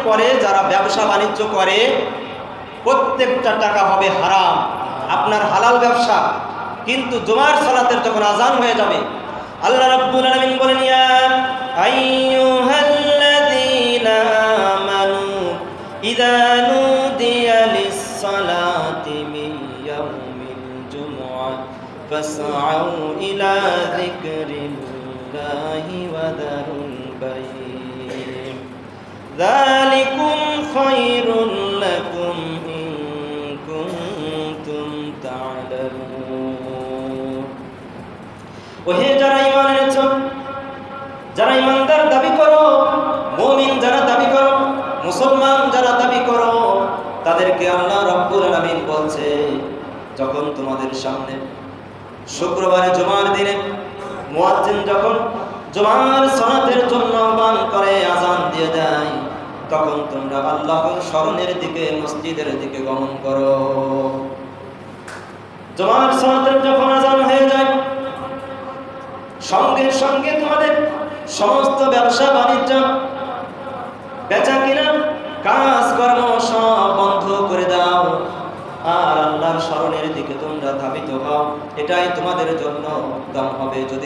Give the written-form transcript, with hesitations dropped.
পরে যারা ব্যবসা বাণিজ্য করে প্রত্যেকটা টাকা হবে হারাম, আপনার হালাল ব্যবসা। কিন্তু জুমার সালাতের যখন আযান হয়ে যাবে, আল্লাহ রাব্বুল আলামিন বলেন, ইয়া আইয়ুহাল্লাযীনা আমানু ইযা নুদিয়া লিস-সালাতি মিন ইয়াউমিল জুমআহ ফাসআউ ইলা যিকরিল্লাহি ওয়া দারুল বাই', যালিকুম খায়রুল লাকুম ইন কুনতুম তা'লামুন। ওহে যারা ঈমান এনেছো, যারা ঈমানদার দাবি করো, মুমিন যারা দাবি করো, মুসলমান যারা দাবি করো, তাদেরকে আল্লাহ রাব্বুল আলামিন বলছে, যখন তোমাদের সামনে শুক্রবারে জুমার দিনে মুয়াজ্জিন যখন জুমার সালাতের জন্য আহ্বান করে, আযান দিয়ে দেয়, তখন তোমরা আল্লাহর স্মরণের দিকে, মসজিদের দিকে গমন করো। জুমার সালাতের যখন আযান হয়ে যায়, সঙ্গে সঙ্গে তোমাদের সমস্ত ব্যবসা বাণিজ্য, বেচা কিনা, কাজ কর্ম সব বন্ধ করে দাও আর আল্লাহর স্মরণের দিকে তোমরা ধাবিত হও। এটাই তোমাদের জন্য উত্তম হবে। যদি